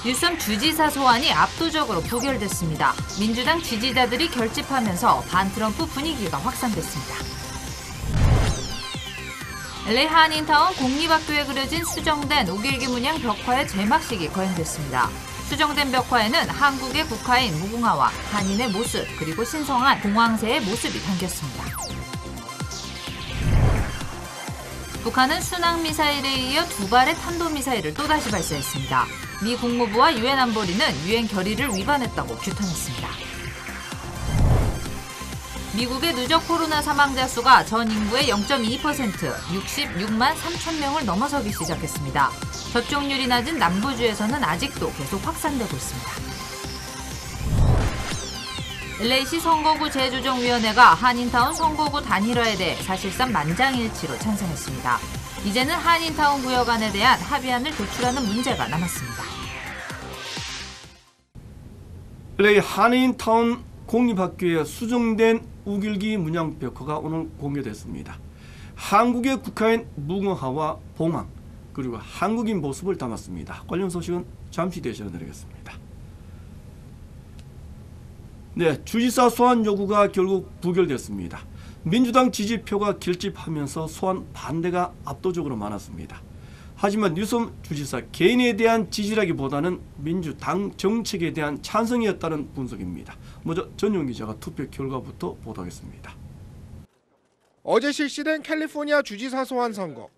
뉴섬 주지사 소환이 압도적으로 부결됐습니다. 민주당 지지자들이 결집하면서 반트럼프 분위기가 확산됐습니다. LA 한인타운 공립학교에 그려진 수정된 우길기 문양 벽화의 제막식이 거행됐습니다. 수정된 벽화에는 한국의 국화인 무궁화와 한인의 모습 그리고 신성한 공황새의 모습이 담겼습니다. 북한은 순항미사일에 이어 2발의 탄도미사일을 또다시 발사했습니다. 미 국무부와 유엔 안보리는 유엔 결의를 위반했다고 규탄했습니다. 미국의 누적 코로나 사망자 수가 전 인구의 0.2%, 66만 3천 명을 넘어서기 시작했습니다. 접종률이 낮은 남부주에서는 아직도 계속 확산되고 있습니다. LA시 선거구 재조정위원회가 한인타운 선거구 단일화에 대해 사실상 만장일치로 찬성했습니다. 이제는 한인타운 구역 안에 대한 합의안을 도출하는 문제가 남았습니다. LA 한인타운 공립학교에 수정된 우길기 문양 벽화가 오늘 공개됐습니다. 한국의 국화인 무궁화와 봉황 그리고 한국인 모습을 담았습니다. 관련 소식은 잠시 뒤에 전해드리겠습니다. 네, 주지사 소환 요구가 결국 부결됐습니다. 민주당 지지표가 결집하면서 소환 반대가 압도적으로 많았습니다. 하지만 뉴섬 주지사 개인에 대한 지지라기보다는 민주당 정책에 대한 찬성이었다는 분석입니다. 먼저 전용 기자가 투표 결과부터 보도하겠습니다. 어제 실시된 캘리포니아 주지사 소환 선거.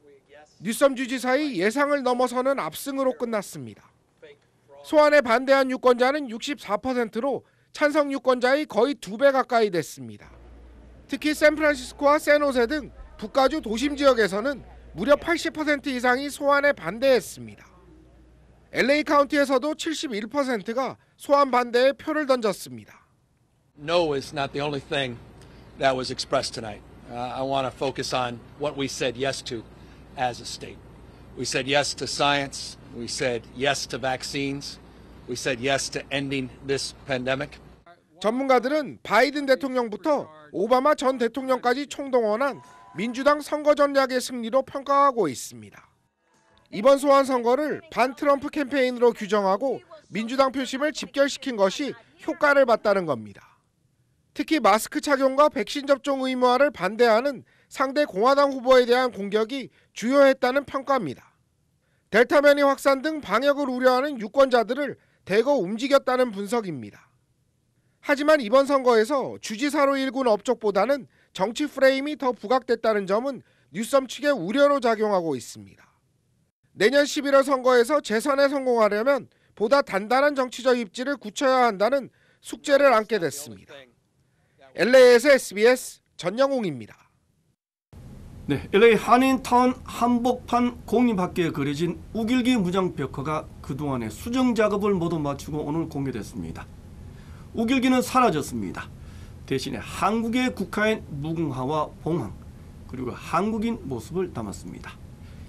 뉴섬 주지사의 예상을 넘어서는 압승으로 끝났습니다. 소환에 반대한 유권자는 64%로 찬성 유권자의 거의 2배 가까이 됐습니다. 특히 샌프란시스코와 샌호세 등 북가주 도심 지역에서는 무려 80% 이상이 소환에 반대했습니다. LA 카운티에서도 71%가 소환 반대에 표를 던졌습니다. No is not the only thing that was expressed tonight. I want to focus on what we said yes to as a state. We said yes to science. We said yes to vaccines. We said yes to ending this pandemic. 전문가들은 바이든 대통령부터 오바마 전 대통령까지 총동원한 민주당 선거 전략의 승리로 평가하고 있습니다. 이번 소환 선거를 반트럼프 캠페인으로 규정하고 민주당 표심을 집결시킨 것이 효과를 봤다는 겁니다. 특히 마스크 착용과 백신 접종 의무화를 반대하는 상대 공화당 후보에 대한 공격이 주요했다는 평가입니다. 델타 변이 확산 등 방역을 우려하는 유권자들을 대거 움직였다는 분석입니다. 하지만 이번 선거에서 주지사로 일군 업적보다는 정치 프레임이 더 부각됐다는 점은 뉴섬 측의 우려로 작용하고 있습니다. 내년 11월 선거에서 재선에 성공하려면 보다 단단한 정치적 입지를 굳혀야 한다는 숙제를 안게 됐습니다. LA에서 SBS 전영웅입니다. 네, LA 한인타운 한복판 공립학교에 그려진 우길기 문양 벽화가 그동안의 수정 작업을 모두 마치고 오늘 공개됐습니다. 우길기는 사라졌습니다. 대신에 한국의 국화인 무궁화와 봉황 그리고 한국인 모습을 담았습니다.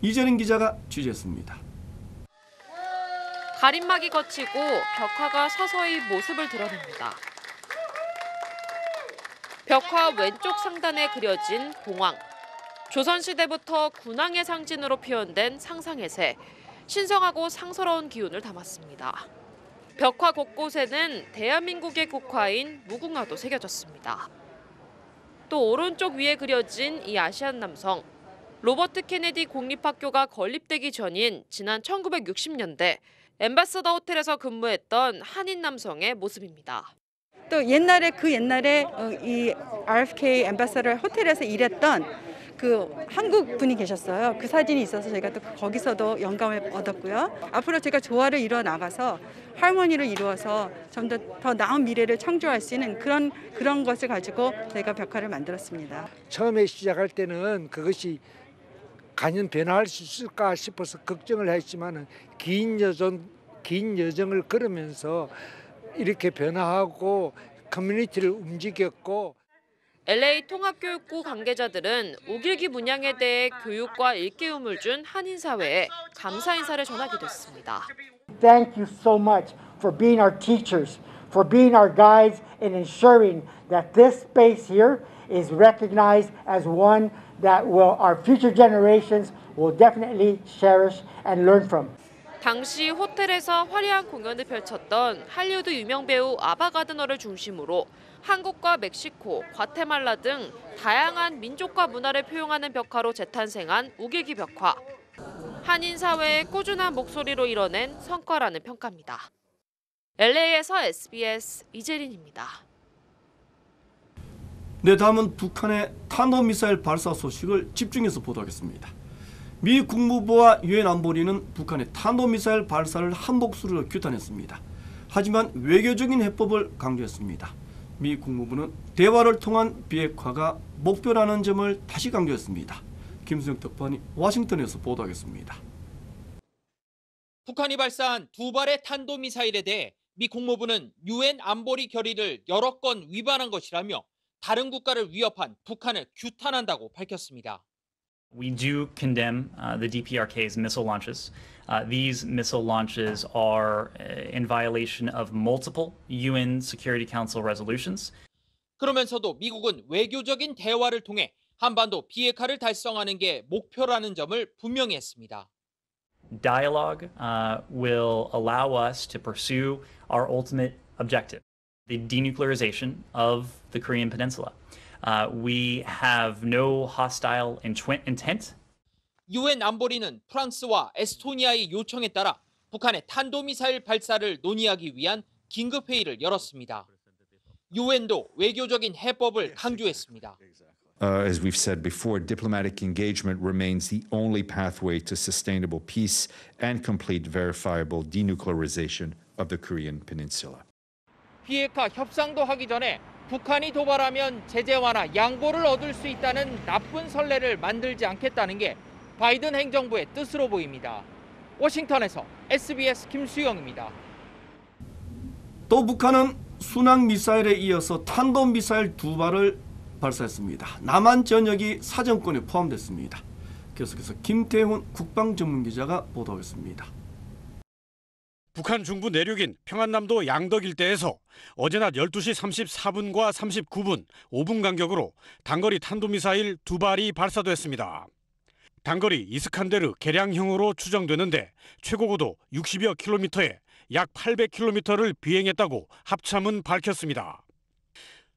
이재린 기자가 취재했습니다. 가림막이 거치고 벽화가 서서히 모습을 드러냅니다. 벽화 왼쪽 상단에 그려진 봉황. 조선시대부터 군왕의 상징으로 표현된 상상의 새, 신성하고 상스러운 기운을 담았습니다. 벽화 곳곳에는 대한민국의 국화인 무궁화도 새겨졌습니다. 또 오른쪽 위에 그려진 이 아시안 남성, 로버트 케네디 공립학교가 건립되기 전인 지난 1960년대 엠바서더 호텔에서 근무했던 한인 남성의 모습입니다. 또 옛날에 이 RFK 엠바서더 호텔에서 일했던 그 한국 분이 계셨어요. 그 사진이 있어서 저희가 또 거기서도 영감을 얻었고요. 앞으로 제가 조화를 이뤄 나가서 할머니를 이루어서 좀 더 나은 미래를 창조할 수 있는 그런 것을 가지고 저희가 벽화를 만들었습니다. 처음에 시작할 때는 그것이 과연 변화할 수 있을까 싶어서 걱정을 했지만 긴 여정을 걸으면서 이렇게 변화하고 커뮤니티를 움직였고. LA 통합교육부 관계자들은 우길기 문양에 대해 교육과 일깨움을 준 한인 사회에 감사 인사를 전하기도 했습니다. Thank you so much for being our teachers, for being our guides and ensuring that this space here is recognized as one that our future generations will definitely cherish and learn from. 당시 호텔에서 화려한 공연을 펼쳤던 할리우드 유명 배우 아바 가드너를 중심으로 한국과 멕시코, 과테말라 등 다양한 민족과 문화를 표현하는 벽화로 재탄생한 우길기 벽화. 한인 사회의 꾸준한 목소리로 이뤄낸 성과라는 평가입니다. LA에서 SBS 이재린입니다. 네, 다음은 북한의 탄도미사일 발사 소식을 집중해서 보도하겠습니다. 미 국무부와 유엔 안보리는 북한의 탄도미사일 발사를 한 목소리로 규탄했습니다. 하지만 외교적인 해법을 강조했습니다. 미 국무부는 대화를 통한 비핵화가 목표라는 점을 다시 강조했습니다. 김수영 특파원이 워싱턴에서 보도하겠습니다. 북한이 발사한 두 발의 탄도미사일에 대해 미 국무부는 유엔 안보리 결의를 여러 건 위반한 것이라며 다른 국가를 위협한 북한을 규탄한다고 밝혔습니다. We do condemn the DPRK's missile launches. These missile launches are in violation of multiple UN Security Council resolutions. 그러면서도 미국은 외교적인 대화를 통해 한반도 비핵화를 달성하는 게 목표라는 점을 분명히 했습니다. Dialogue will allow us to pursue our ultimate objective, the denuclearization of the Korean Peninsula. We have no hostile intent. 유엔 안보리는 프랑스와 에스토니아의 요청에 따라 북한의 탄도미사일 발사를 논의하기 위한 긴급회의를 열었습니다. 유엔도 외교적인 해법을 강조했습니다. As we've said before, diplomatic engagement remains the only pathway to sustainable peace and complete verifiable denuclearization of the Korean Peninsula. 비핵화 협상도 하기 전에 북한이 도발하면 제재 완화 양보를 얻을 수 있다는 나쁜 선례를 만들지 않겠다는 게 바이든 행정부의 뜻으로 보입니다. 워싱턴에서 SBS 김수영입니다. 또 북한은 순항미사일에 이어서 탄도미사일 두 발을 발사했습니다. 남한 전역이 사정권에 포함됐습니다. 계속해서 김태훈 국방전문기자가 보도하겠습니다. 북한 중부 내륙인 평안남도 양덕 일대에서 어제 낮 12시 34분과 39분, 5분 간격으로 단거리 탄도미사일 두 발이 발사됐습니다. 단거리 이스칸데르 개량형으로 추정되는데 최고고도 60여 킬로미터에 약 800킬로미터를 비행했다고 합참은 밝혔습니다.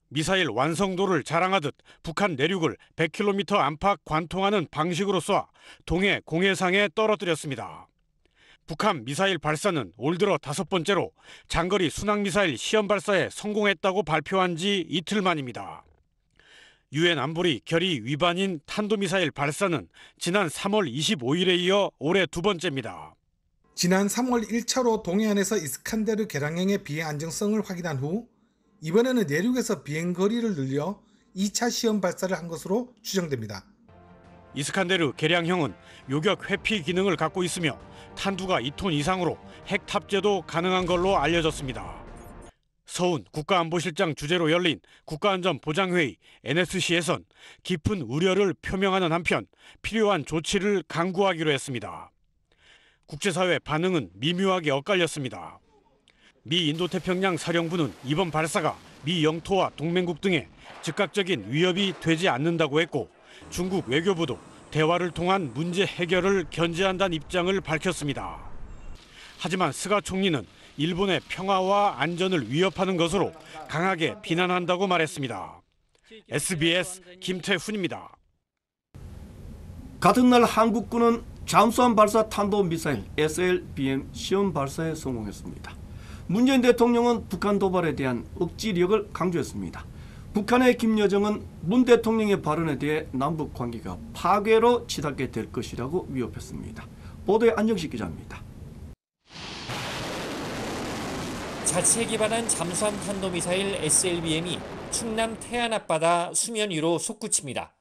미사일 완성도를 자랑하듯 북한 내륙을 100킬로미터 안팎 관통하는 방식으로 쏴 동해 공해상에 떨어뜨렸습니다. 북한 미사일 발사는 올 들어 5번째로 장거리 순항미사일 시험 발사에 성공했다고 발표한 지 이틀 만입니다. 유엔 안보리 결의 위반인 탄도미사일 발사는 지난 3월 25일에 이어 올해 두 번째입니다. 지난 3월 1차로 동해안에서 이스칸데르 개량형의 비행 안정성을 확인한 후 이번에는 내륙에서 비행 거리를 늘려 2차 시험 발사를 한 것으로 추정됩니다. 이스칸데르 개량형은 요격 회피 기능을 갖고 있으며 탄두가 2톤 이상으로 핵 탑재도 가능한 걸로 알려졌습니다. 서훈 국가안보실장 주재로 열린 국가안전보장회의 NSC에선 깊은 우려를 표명하는 한편 필요한 조치를 강구하기로 했습니다. 국제사회 반응은 미묘하게 엇갈렸습니다. 미 인도태평양 사령부는 이번 발사가 미 영토와 동맹국 등에 즉각적인 위협이 되지 않는다고 했고 중국 외교부도 대화를 통한 문제 해결을 견제한다는 입장을 밝혔습니다. 하지만 스가 총리는 일본의 평화와 안전을 위협하는 것으로 강하게 비난한다고 말했습니다. SBS 김태훈입니다. 같은 날 한국군은 잠수함 발사 탄도미사일 SLBM 시험 발사에 성공했습니다. 문재인 대통령은 북한 도발에 대한 억지력을 강조했습니다. 북한의 김여정은 문 대통령의 발언에 대해 남북 관계가 파괴로 치닫게 될 것이라고 위협했습니다. 보도에 안정식 기자입니다. 자체 개발한 잠수함 탄도미사일 SLBM이 충남 태안 앞바다 수면 위로 솟구칩니다.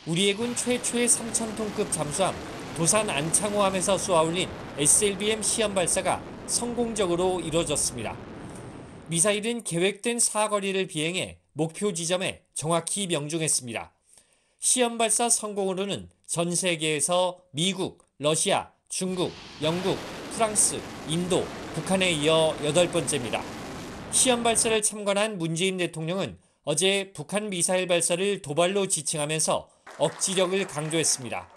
우리 해군 최초의 3,000톤급 잠수함 도산 안창호함에서 쏘아올린 SLBM 시험 발사가 성공적으로 이루어졌습니다. 미사일은 계획된 사거리를 비행해 목표 지점에 정확히 명중했습니다. 시험 발사 성공으로는 전 세계에서 미국, 러시아, 중국, 영국, 프랑스, 인도, 북한에 이어 8번째입니다. 시험 발사를 참관한 문재인 대통령은 어제 북한 미사일 발사를 도발로 지칭하면서 억지력을 강조했습니다.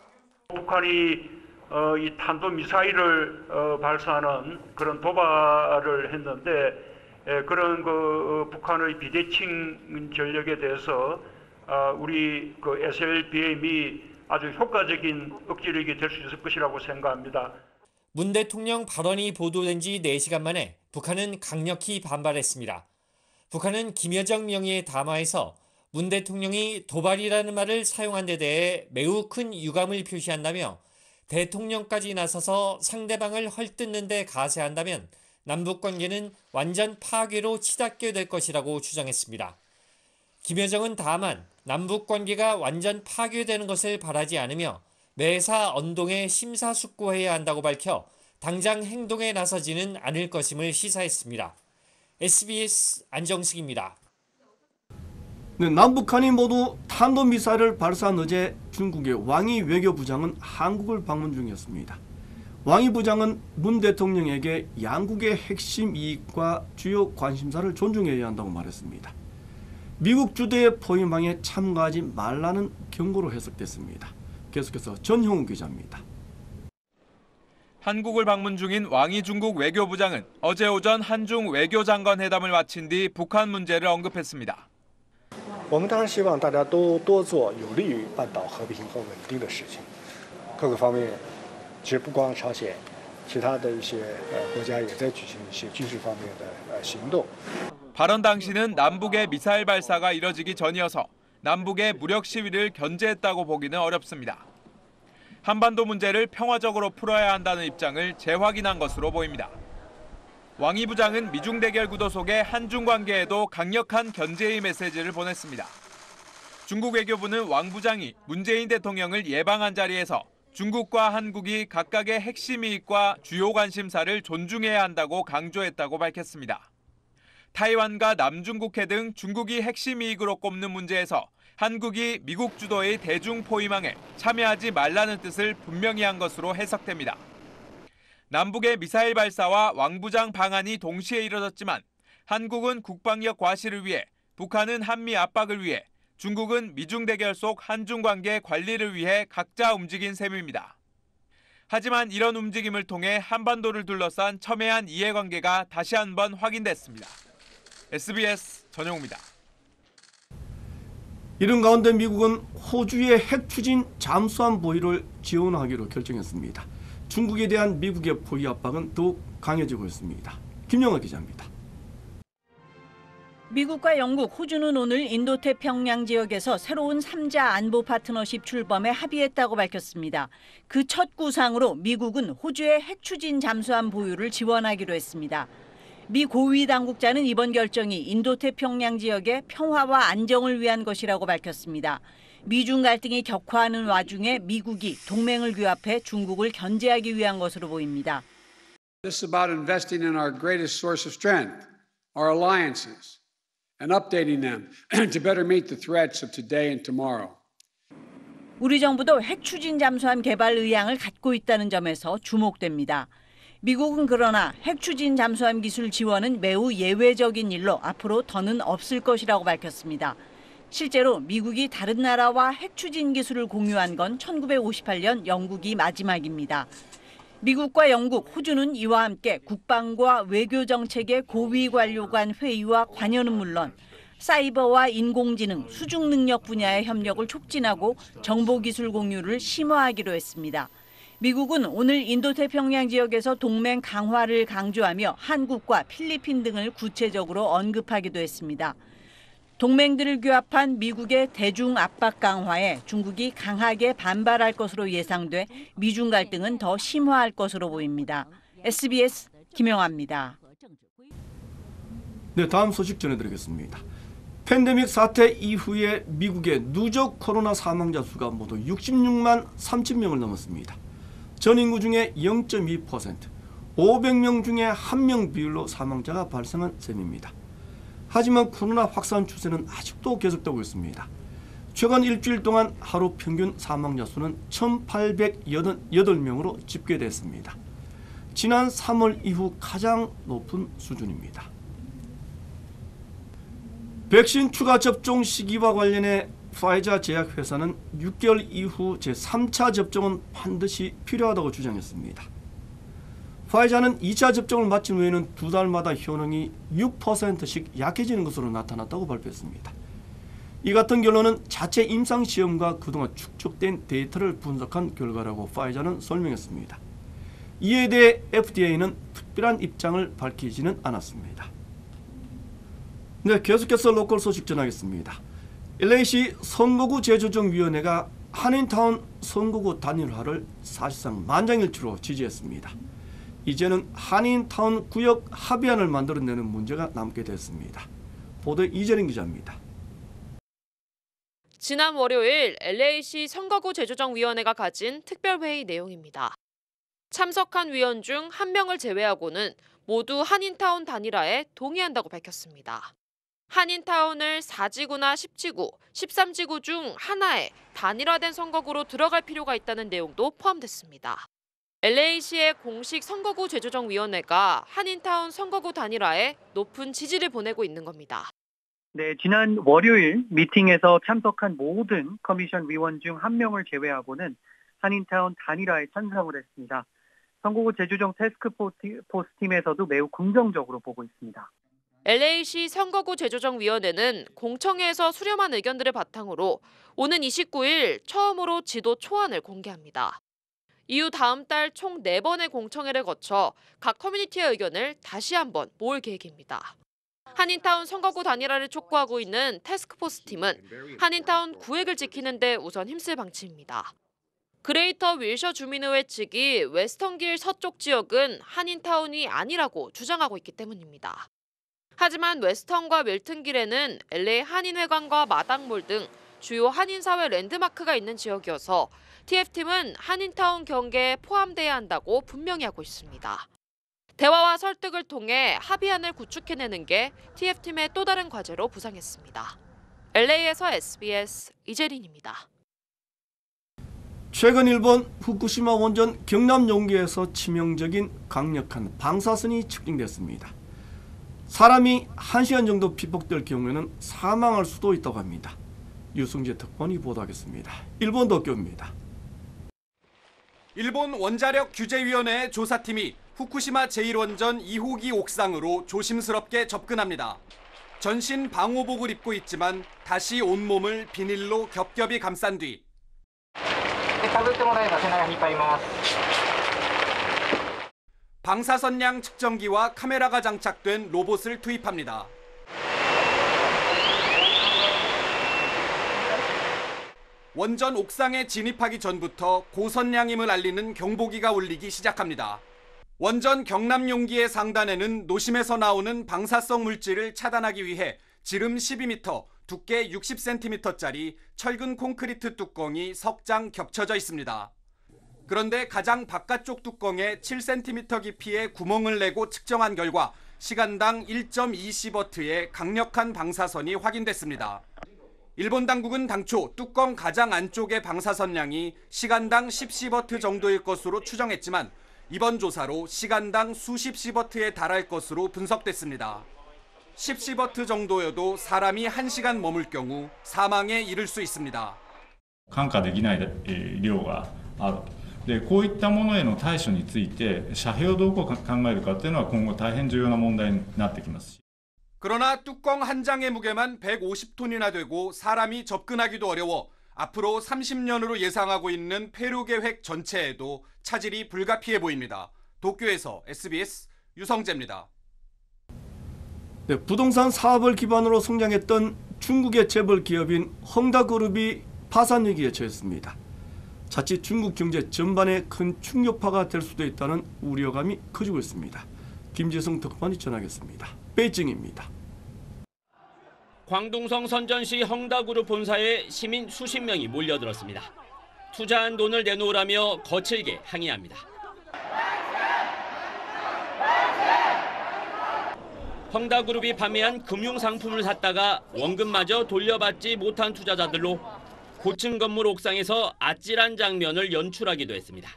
북한이 이 탄도미사일을 발사하는 그런 도발을 했는데 그런 북한의 비대칭 전력에 대해서 우리 SLBM이 아주 효과적인 억지력이 될 수 있을 것이라고 생각합니다. 문 대통령 발언이 보도된 지 4시간 만에 북한은 강력히 반발했습니다. 북한은 김여정 명의의 담화에서 문 대통령이 도발이라는 말을 사용한 데 대해 매우 큰 유감을 표시한다며 대통령까지 나서서 상대방을 헐뜯는 데 가세한다면 남북관계는 완전 파괴로 치닫게 될 것이라고 주장했습니다. 김여정은 다만 남북관계가 완전 파괴되는 것을 바라지 않으며 매사 언동에 심사숙고해야 한다고 밝혀 당장 행동에 나서지는 않을 것임을 시사했습니다. SBS 안정식입니다. 네, 남북한이 모두 탄도미사일을 발사한 어제 중국의 왕이 외교부장은 한국을 방문 중이었습니다. 왕이 부장은 문 대통령에게 양국의 핵심 이익과 주요 관심사를 존중해야 한다고 말했습니다. 미국 주도의 포위망에 참가하지 말라는 경고로 해석됐습니다. 계속해서 전형훈 기자입니다. 한국을 방문 중인 왕이 중국 외교부장은 어제 오전 한중 외교장관 회담을 마친 뒤 북한 문제를 언급했습니다. 我们当然希望大家都多做有利于半岛和平和稳定的事情，各个方面，其实不光朝鲜，其他的一些国家也在举行一些军事方面的行动。 발언 당시는 남북의 미사일 발사가 이뤄지기 전이어서 남북의 무력 시위를 견제했다고 보기는 어렵습니다. 한반도 문제를 평화적으로 풀어야 한다는 입장을 재확인한 것으로 보입니다. 왕이 부장은 미중 대결 구도 속의 한중 관계에도 강력한 견제의 메시지를 보냈습니다. 중국 외교부는 왕 부장이 문재인 대통령을 예방한 자리에서 중국과 한국이 각각의 핵심 이익과 주요 관심사를 존중해야 한다고 강조했다고 밝혔습니다. 타이완과 남중국해 등 중국이 핵심 이익으로 꼽는 문제에서 한국이 미국 주도의 대중 포위망에 참여하지 말라는 뜻을 분명히 한 것으로 해석됩니다. 남북의 미사일 발사와 왕 부장 방한이 동시에 이뤄졌지만 한국은 국방력 과시를 위해, 북한은 한미 압박을 위해, 중국은 미중 대결 속 한중 관계 관리를 위해 각자 움직인 셈입니다. 하지만 이런 움직임을 통해 한반도를 둘러싼 첨예한 이해관계가 다시 한번 확인됐습니다. SBS 전용우입니다. 이런 가운데 미국은 호주의 핵 추진 잠수함 보유를 지원하기로 결정했습니다. 중국에 대한 미국의 포위 압박은 더욱 강해지고 있습니다. 김영하 기자입니다. 미국과 영국, 호주는 오늘 인도태평양 지역에서 새로운 3자 안보 파트너십 출범에 합의했다고 밝혔습니다. 그 첫 구상으로 미국은 호주의 핵 추진 잠수함 보유를 지원하기로 했습니다. 미 고위 당국자는 이번 결정이 인도태평양 지역의 평화와 안정을 위한 것이라고 밝혔습니다. 미중 갈등이 격화하는 와중에 미국이 동맹을 규합해 중국을 견제하기 위한 것으로 보입니다. This is about investing in our greatest source of strength, our alliances, and updating them to better meet the threats of today and tomorrow. 우리 정부도 핵 추진 잠수함 개발 의향을 갖고 있다는 점에서 주목됩니다. 미국은 그러나 핵 추진 잠수함 기술 지원은 매우 예외적인 일로 앞으로 더는 없을 것이라고 밝혔습니다. 실제로 미국이 다른 나라와 핵 추진 기술을 공유한 건 1958년 영국이 마지막입니다. 미국과 영국, 호주는 이와 함께 국방과 외교 정책의 고위 관료 간 회의와 관여는 물론 사이버와 인공지능, 수중 능력 분야의 협력을 촉진하고 정보기술 공유를 심화하기로 했습니다. 미국은 오늘 인도태평양 지역에서 동맹 강화를 강조하며 한국과 필리핀 등을 구체적으로 언급하기도 했습니다. 동맹들을 규합한 미국의 대중 압박 강화에 중국이 강하게 반발할 것으로 예상돼 미중 갈등은 더 심화할 것으로 보입니다. SBS 김영아입니다. 네, 다음 소식 전해드리겠습니다. 팬데믹 사태 이후에 미국의 누적 코로나 사망자 수가 모두 66만 3천 명을 넘었습니다. 전 인구 중에 0.2%, 500명 중에 1명 비율로 사망자가 발생한 셈입니다. 하지만 코로나 확산 추세는 아직도 계속되고 있습니다. 최근 일주일 동안 하루 평균 사망자 수는 1,888명으로 집계됐습니다. 지난 3월 이후 가장 높은 수준입니다. 백신 추가 접종 시기와 관련해 파이자 제약회사는 6개월 이후 제3차 접종은 반드시 필요하다고 주장했습니다. 파이자는 2차 접종을 마친 후에는 2달마다 효능이 6%씩 약해지는 것으로 나타났다고 발표했습니다. 이 같은 결론은 자체 임상시험과 그동안 축적된 데이터를 분석한 결과라고 파이자는 설명했습니다. 이에 대해 FDA는 특별한 입장을 밝히지는 않았습니다. 네, 계속해서 로컬 소식 전하겠습니다. LA시 선거구 재조정위원회가 한인타운 선거구 단일화를 사실상 만장일치로 지지했습니다. 이제는 한인타운 구역 합의안을 만들어내는 문제가 남게 됐습니다. 보도 이재린 기자입니다. 지난 월요일 LA시 선거구 재조정위원회가 가진 특별회의 내용입니다. 참석한 위원 중 한 명을 제외하고는 모두 한인타운 단일화에 동의한다고 밝혔습니다. 한인타운을 4지구나 10지구, 13지구 중 하나에 단일화된 선거구로 들어갈 필요가 있다는 내용도 포함됐습니다. LA시의 공식 선거구 재조정위원회가 한인타운 선거구 단일화에 높은 지지를 보내고 있는 겁니다. 네, 지난 월요일 미팅에서 참석한 모든 커미션 위원 중 한 명을 제외하고는 한인타운 단일화에 찬성을 했습니다. 선거구 재조정 태스크포스 팀에서도 매우 긍정적으로 보고 있습니다. LA시 선거구 재조정위원회는 공청회에서 수렴한 의견들을 바탕으로 오는 29일 처음으로 지도 초안을 공개합니다. 이후 다음 달 총 4번의 공청회를 거쳐 각 커뮤니티의 의견을 다시 한번 모을 계획입니다. 한인타운 선거구 단일화를 촉구하고 있는 태스크포스 팀은 한인타운 구획을 지키는 데 우선 힘쓸 방침입니다. 그레이터 윌셔 주민의회 측이 웨스턴길 서쪽 지역은 한인타운이 아니라고 주장하고 있기 때문입니다. 하지만 웨스턴과 웰튼길에는 LA 한인회관과 마당몰 등 주요 한인사회 랜드마크가 있는 지역이어서 TF팀은 한인타운 경계에 포함돼야 한다고 분명히 하고 있습니다. 대화와 설득을 통해 합의안을 구축해내는 게 TF팀의 또 다른 과제로 부상했습니다. LA에서 SBS 이재린입니다. 최근 일본 후쿠시마 원전 경남 용기에서 치명적인 강력한 방사선이 측정됐습니다. 사람이 1시간 정도 피폭될 경우에는 사망할 수도 있다고 합니다. 유승재 특파원이 보도하겠습니다. 일본 도쿄입니다. 일본 원자력 규제위원회 조사팀이 후쿠시마 제1원전 2호기 옥상으로 조심스럽게 접근합니다. 전신 방호복을 입고 있지만 다시 온몸을 비닐로 겹겹이 감싼 뒤 방사선량 측정기와 카메라가 장착된 로봇을 투입합니다. 원전 옥상에 진입하기 전부터 고선량임을 알리는 경보기가 울리기 시작합니다. 원전 경남 용기의 상단에는 노심에서 나오는 방사성 물질을 차단하기 위해 지름 12m, 두께 60cm짜리 철근 콘크리트 뚜껑이 석장 겹쳐져 있습니다. 그런데 가장 바깥쪽 뚜껑에 7cm 깊이의 구멍을 내고 측정한 결과 시간당 1.2시버트의 강력한 방사선이 확인됐습니다. 일본 당국은 당초 뚜껑 가장 안쪽의 방사선량이 시간당 10시버트 정도일 것으로 추정했지만 이번 조사로 시간당 수십 시버트에 달할 것으로 분석됐습니다. 10시버트 정도여도 사람이 1시간 머물 경우 사망에 이를 수 있습니다. 看過できない量がある。でこういったものへの対処について遮蔽をどう考えるかというのは今後大変重要な問題になってきます。 그러나 뚜껑 한 장의 무게만 150톤이나 되고 사람이 접근하기도 어려워 앞으로 30년으로 예상하고 있는 폐로 계획 전체에도 차질이 불가피해 보입니다. 도쿄에서 SBS 유성재입니다. 네, 부동산 사업을 기반으로 성장했던 중국의 재벌 기업인 헝다그룹이 파산 위기에 처했습니다. 자칫 중국 경제 전반에 큰 충격파가 될 수도 있다는 우려감이 커지고 있습니다. 김지성 특파원이 전하겠습니다. 베이징입니다. 광둥성 선전시 헝다그룹 본사에 시민 수십 명이 몰려들었습니다. 투자한 돈을 내놓으라며 거칠게 항의합니다. 헝다그룹이 판매한 금융상품을 샀다가 원금마저 돌려받지 못한 투자자들로 고층 건물 옥상에서 아찔한 장면을 연출하기도 했습니다.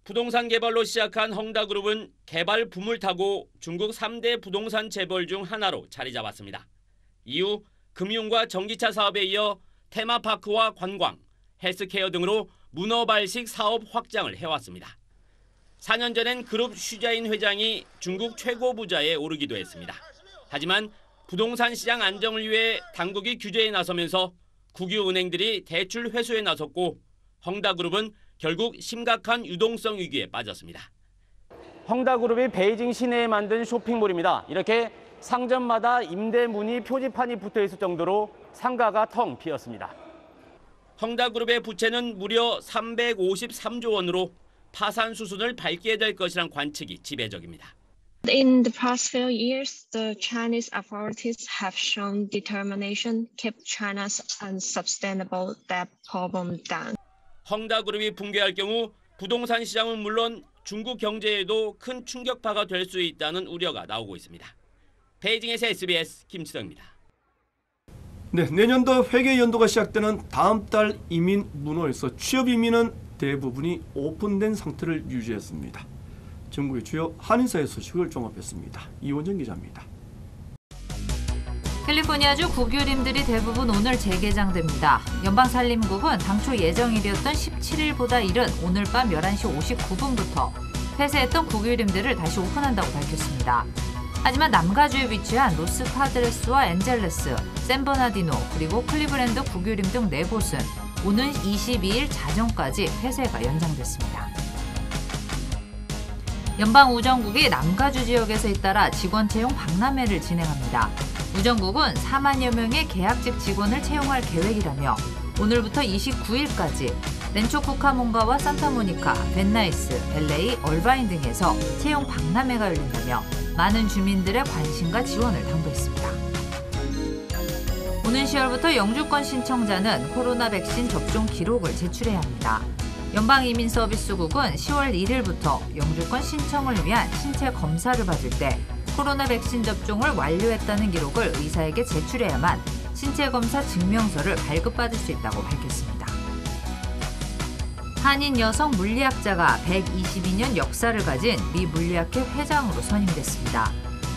부동산 개발로 시작한 헝다그룹은 개발 붐을 타고 중국 3대 부동산 재벌 중 하나로 자리 잡았습니다. 이후 금융과 전기차 사업에 이어 테마파크와 관광, 헬스케어 등으로 문어발식 사업 확장을 해왔습니다. 4년 전엔 그룹 슈자인 회장이 중국 최고 부자에 오르기도 했습니다. 하지만 부동산 시장 안정을 위해 당국이 규제에 나서면서 국유은행들이 대출 회수에 나섰고 헝다그룹은 결국 심각한 유동성 위기에 빠졌습니다. 헝다그룹이 베이징 시내에 만든 쇼핑몰입니다. 이렇게 상점마다 임대문의 표지판이 붙어 있을 정도로 상가가 텅 비었습니다. 헝다그룹의 부채는 무려 353조 원으로 파산 수순을 밟게 될 것이란 관측이 지배적입니다. In the past few years, the Chinese authorities have shown determination to keep China's unsustainable debt problem down. 헝다그룹이 붕괴할 경우 부동산 시장은 물론 중국 경제에도 큰 충격파가 될 수 있다는 우려가 나오고 있습니다. 베이징에서 SBS 김치덕입니다. 네, 내년도 회계 연도가 시작되는 다음 달 이민 문호에서 취업 이민은 대부분이 오픈된 상태를 유지했습니다. 전국의 주요 한인사회 소식을 종합했습니다. 이원정 기자입니다. 캘리포니아주 국유림들이 대부분 오늘 재개장됩니다. 연방산림국은 당초 예정일이었던 17일보다 이른 오늘 밤 11시 59분부터 폐쇄했던 국유림들을 다시 오픈한다고 밝혔습니다. 하지만 남가주에 위치한 로스파드레스와 엔젤레스, 샌버나디노 그리고 클리브랜드 국유림 등 4곳은 오는 22일 자정까지 폐쇄가 연장됐습니다. 연방우정국이 남가주 지역에서 잇따라 직원 채용 박람회를 진행합니다. 우정국은 4만여 명의 계약직 직원을 채용할 계획이라며 오늘부터 29일까지 렌초 쿠카몬가와 산타모니카, 벤나이스, LA, 얼바인 등에서 채용 박람회가 열린다며 많은 주민들의 관심과 지원을 당부했습니다. 오는 10월부터 영주권 신청자는 코로나 백신 접종 기록을 제출해야 합니다. 연방이민서비스국은 10월 1일부터 영주권 신청을 위한 신체 검사를 받을 때 코로나 백신 접종을 완료했다는 기록을 의사에게 제출해야만 신체 검사 증명서를 발급받을 수 있다고 밝혔습니다. 한인 여성 물리학자가 122년 역사를 가진 미 물리학회 회장으로 선임됐습니다.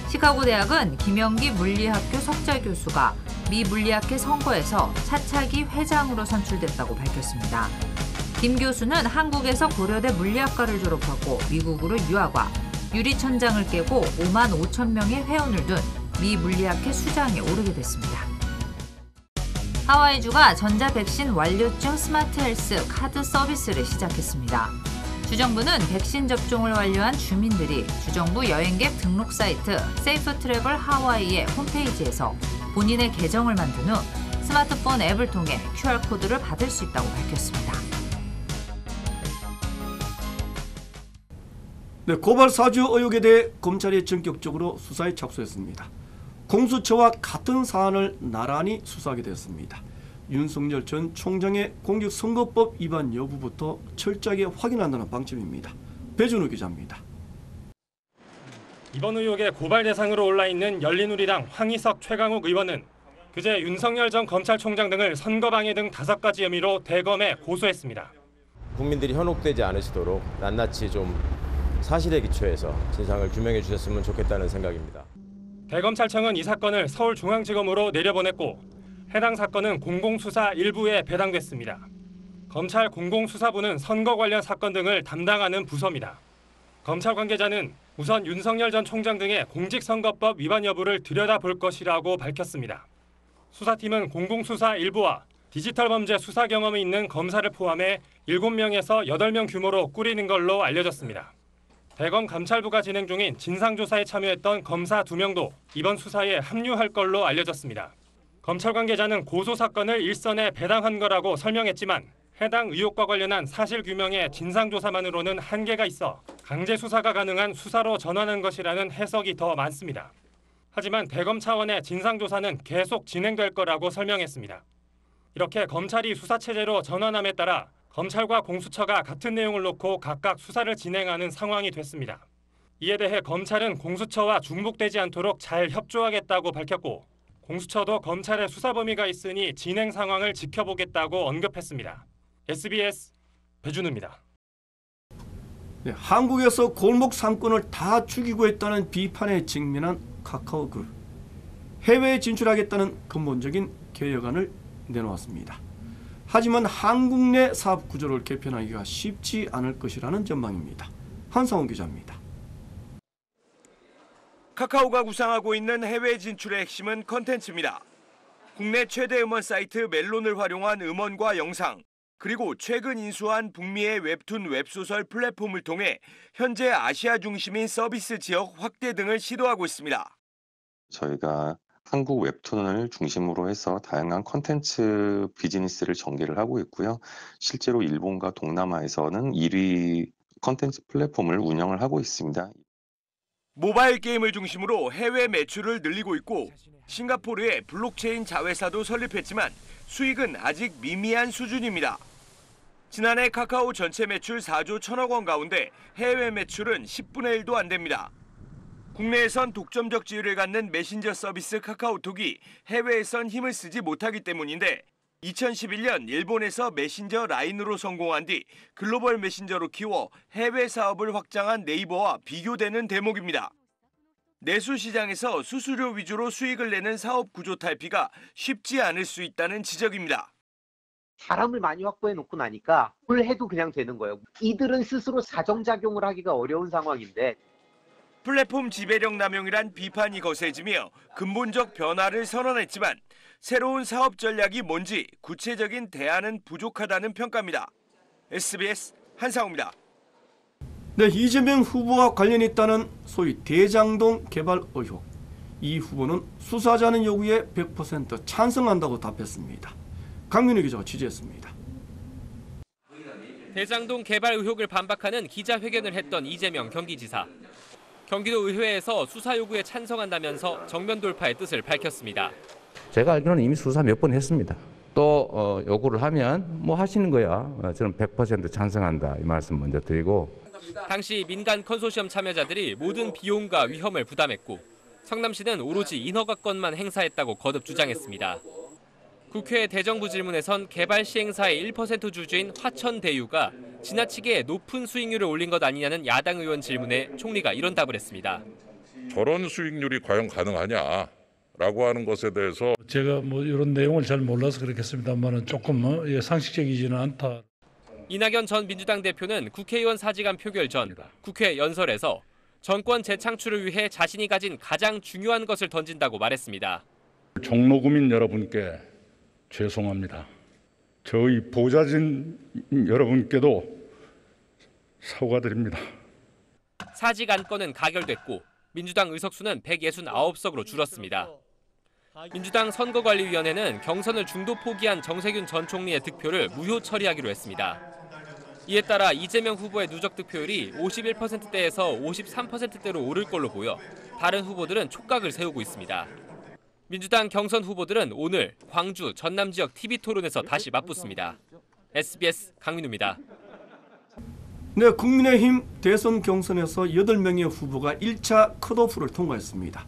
시카고 대학은 김영기 물리학교 석좌 교수가 미 물리학회 선거에서 차차기 회장으로 선출됐다고 밝혔습니다. 김 교수는 한국에서 고려대 물리학과를 졸업하고 미국으로 유학와 유리천장을 깨고 5만 5천 명의 회원을 둔 미 물리학회 수장에 오르게 됐습니다. 하와이주가 전자백신 완료증 스마트 헬스 카드 서비스를 시작했습니다. 주정부는 백신 접종을 완료한 주민들이 주정부 여행객 등록 사이트 세이프 트래블 하와이의 홈페이지에서 본인의 계정을 만든 후 스마트폰 앱을 통해 QR코드를 받을 수 있다고 밝혔습니다. 네, 고발 사주 의혹에 대해 검찰이 전격적으로 수사에 착수했습니다. 공수처와 같은 사안을 나란히 수사하게 됐습니다. 윤석열 전 총장의 공직선거법 위반 여부부터 철저하게 확인한다는 방침입니다. 배준우 기자입니다. 이번 의혹의 고발 대상으로 올라있는 열린우리당 황희석, 최강욱 의원은 그제 윤석열 전 검찰총장 등을 선거방해 등 5가지 혐의로 대검에 고소했습니다. 국민들이 현혹되지 않으시도록 낱낱이 좀 사실에 기초해서 진상을 규명해 주셨으면 좋겠다는 생각입니다. 대검찰청은 이 사건을 서울중앙지검으로 내려보냈고 해당 사건은 공공수사 1부에 배당됐습니다. 검찰 공공수사부는 선거 관련 사건 등을 담당하는 부서입니다. 검찰 관계자는 우선 윤석열 전 총장 등의 공직선거법 위반 여부를 들여다볼 것이라고 밝혔습니다. 수사팀은 공공수사 1부와 디지털 범죄 수사 경험이 있는 검사를 포함해 7명에서 8명 규모로 꾸리는 걸로 알려졌습니다. 대검 감찰부가 진행 중인 진상조사에 참여했던 검사 2명도 이번 수사에 합류할 걸로 알려졌습니다. 검찰 관계자는 고소 사건을 일선에 배당한 거라고 설명했지만 해당 의혹과 관련한 사실규명에 진상조사만으로는 한계가 있어 강제 수사가 가능한 수사로 전환한 것이라는 해석이 더 많습니다. 하지만 대검 차원의 진상조사는 계속 진행될 거라고 설명했습니다. 이렇게 검찰이 수사체제로 전환함에 따라 검찰과 공수처가 같은 내용을 놓고 각각 수사를 진행하는 상황이 됐습니다. 이에 대해 검찰은 공수처와 중복되지 않도록 잘 협조하겠다고 밝혔고 공수처도 검찰의 수사 범위가 있으니 진행 상황을 지켜보겠다고 언급했습니다. SBS 배준우입니다. 네, 한국에서 골목 상권을 다 죽이고 있다는 비판에 직면한 카카오그룹. 해외에 진출하겠다는 근본적인 개혁안을 내놓았습니다. 하지만 한국 내 사업 구조를 개편하기가 쉽지 않을 것이라는 전망입니다. 한상훈 기자입니다. 카카오가 구상하고 있는 해외 진출의 핵심은 컨텐츠입니다. 국내 최대 음원 사이트 멜론을 활용한 음원과 영상, 그리고 최근 인수한 북미의 웹툰 웹소설 플랫폼을 통해 현재 아시아 중심인 서비스 지역 확대 등을 시도하고 있습니다. 저희가 한국 웹툰을 중심으로 해서 다양한 콘텐츠 비즈니스를 전개를 하고 있고요. 실제로 일본과 동남아에서는 1위 콘텐츠 플랫폼을 운영을 하고 있습니다. 모바일 게임을 중심으로 해외 매출을 늘리고 있고 싱가포르에 블록체인 자회사도 설립했지만 수익은 아직 미미한 수준입니다. 지난해 카카오 전체 매출 4조 1천억 원 가운데 해외 매출은 10분의 1도 안 됩니다. 국내에선 독점적 지위를 갖는 메신저 서비스 카카오톡이 해외에선 힘을 쓰지 못하기 때문인데 2011년 일본에서 메신저 라인으로 성공한 뒤 글로벌 메신저로 키워 해외 사업을 확장한 네이버와 비교되는 대목입니다. 내수 시장에서 수수료 위주로 수익을 내는 사업 구조 탈피가 쉽지 않을 수 있다는 지적입니다. 사람을 많이 확보해 놓고 나니까 뭘 해도 그냥 되는 거예요. 이들은 스스로 사정작용을 하기가 어려운 상황인데 플랫폼 지배력 남용이란 비판이 거세지며 근본적 변화를 선언했지만 새로운 사업 전략이 뭔지 구체적인 대안은 부족하다는 평가입니다. SBS 한상우입니다. 네, 이재명 후보와 관련이 있다는 소위 대장동 개발 의혹. 이 후보는 수사하자는 요구에 100% 찬성한다고 답했습니다. 강민우 기자가 취재했습니다. 대장동 개발 의혹을 반박하는 기자회견을 했던 이재명 경기지사. 경기도 의회에서 수사 요구에 찬성한다면서 정면 돌파의 뜻을 밝혔습니다. 제가 알기로는 이미 수사 몇 번 했습니다. 또 요구를 하면 뭐 하시는 거야. 저는 100% 찬성한다 이 말씀 먼저 드리고. 당시 민간 컨소시엄 참여자들이 모든 비용과 위험을 부담했고 성남시는 오로지 인허가권만 행사했다고 거듭 주장했습니다. 국회 대정부 질문에선 개발 시행사의 1% 주주인 화천대유가 지나치게 높은 수익률을 올린 것 아니냐는 야당 의원 질문에 총리가 이런 답을 했습니다. 저런 수익률이 과연 가능하냐라고 하는 것에 대해서 제가 뭐 이런 내용을 잘 몰라서 그렇겠습니다만은 조금 상식적이지는 않다. 이낙연 전 민주당 대표는 국회의원 사직안 표결 전 국회 연설에서 정권 재창출을 위해 자신이 가진 가장 중요한 것을 던진다고 말했습니다. 종로구민 여러분께 죄송합니다. 저희 보좌진 여러분께도 사과드립니다. 사직 안건은 가결됐고 민주당 의석수는 169석으로 줄었습니다. 민주당 선거관리위원회는 경선을 중도 포기한 정세균 전 총리의 득표를 무효 처리하기로 했습니다. 이에 따라 이재명 후보의 누적 득표율이 51%대에서 53%대로 오를 걸로 보여 다른 후보들은 촉각을 세우고 있습니다. 민주당 경선 후보들은 오늘 광주, 전남 지역 TV토론에서 다시 맞붙습니다. SBS 강민우입니다. 네, 국민의힘 대선 경선에서 8명의 후보가 1차 컷오프를 통과했습니다.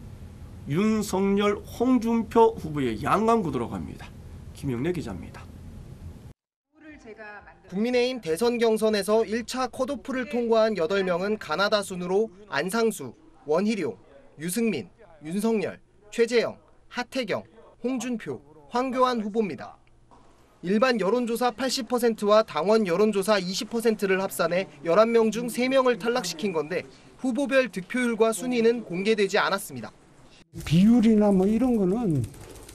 윤석열, 홍준표 후보의 양강 구도로 갑니다. 김영래 기자입니다. 국민의힘 대선 경선에서 1차 컷오프를 통과한 8명은 가나다 순으로 안상수, 원희룡, 유승민, 윤석열, 최재형, 하태경, 홍준표, 황교안 후보입니다. 일반 여론조사 80%와 당원 여론조사 20%를 합산해 11명 중 3명을 탈락시킨 건데 후보별 득표율과 순위는 공개되지 않았습니다. 비율이나 뭐 이런 거는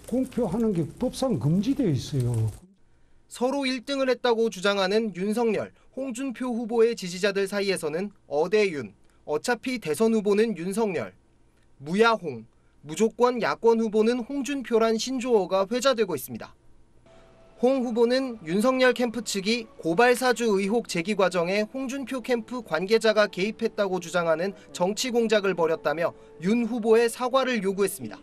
공표하는 게 법상 금지되어 있어요. 서로 1등을 했다고 주장하는 윤석열, 홍준표 후보의 지지자들 사이에서는 어대윤, 어차피 대선 후보는 윤석열, 무야홍, 무조건 야권 후보는 홍준표란 신조어가 회자되고 있습니다. 홍 후보는 윤석열 캠프 측이 고발사주 의혹 제기 과정에 홍준표 캠프 관계자가 개입했다고 주장하는 정치 공작을 벌였다며 윤 후보의 사과를 요구했습니다.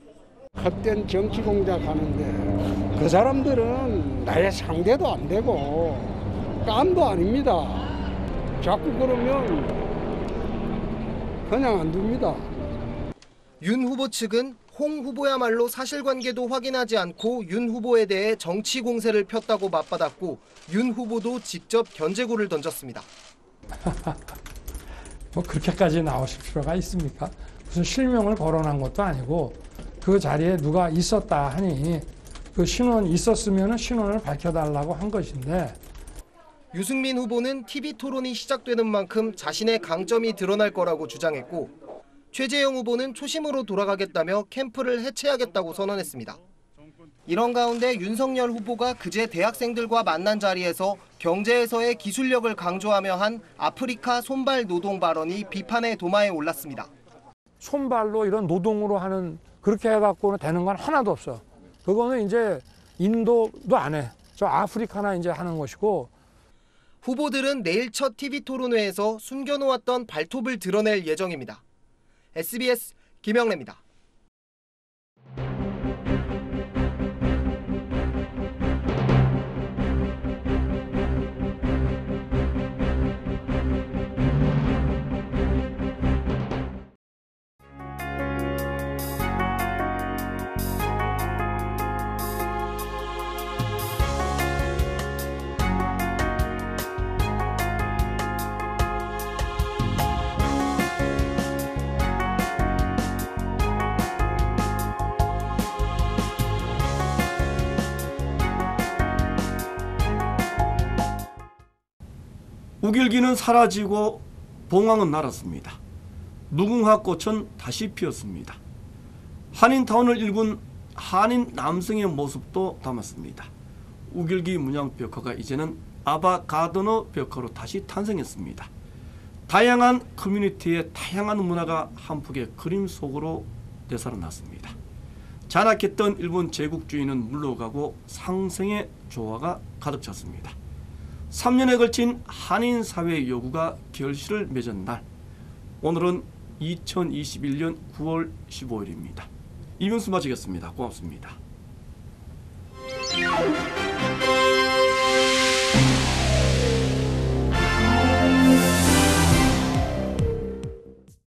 헛된 정치 공작하는데 그 사람들은 나의 상대도 안 되고 깜도 아닙니다. 자꾸 그러면 그냥 안 둡니다. 윤 후보 측은 홍 후보야말로 사실관계도 확인하지 않고 윤 후보에 대해 정치 공세를 폈다고 맞받았고 윤 후보도 직접 견제구를 던졌습니다. 뭐 그렇게까지 나오실 필요가 있습니까? 무슨 실명을 거론한 것도 아니고 그 자리에 누가 있었다 하니 그 신원 있었으면 신원을 밝혀달라고 한 것인데. 유승민 후보는 TV 토론이 시작되는 만큼 자신의 강점이 드러날 거라고 주장했고, 최재형 후보는 초심으로 돌아가겠다며 캠프를 해체하겠다고 선언했습니다. 이런 가운데 윤석열 후보가 그제 대학생들과 만난 자리에서 경제에서의 기술력을 강조하며 한 아프리카 손발 노동 발언이 비판의 도마에 올랐습니다. 손발로 이런 노동으로 하는, 그렇게 해갖고는 되는 건 하나도 없어. 그거는 이제 인도도 안 해. 저 아프리카나 이제 하는 것이고. 후보들은 내일 첫 TV 토론회에서 숨겨놓았던 발톱을 드러낼 예정입니다. SBS 김영래입니다. 우길기는 사라지고 봉황은 날았습니다. 무궁화 꽃은 다시 피었습니다. 한인타운을 일군 한인 남성의 모습도 담았습니다. 우길기 문양 벽화가 이제는 아바가드너 벽화로 다시 탄생했습니다. 다양한 커뮤니티의 다양한 문화가 한 폭의 그림 속으로 되살아났습니다. 잔악했던 일본 제국주의는 물러가고 상생의 조화가 가득 찼습니다. 3년에 걸친 한인 사회의 요구가 결실을 맺은 날, 오늘은 2021년 9월 15일입니다. 이명수 마치겠습니다. 고맙습니다.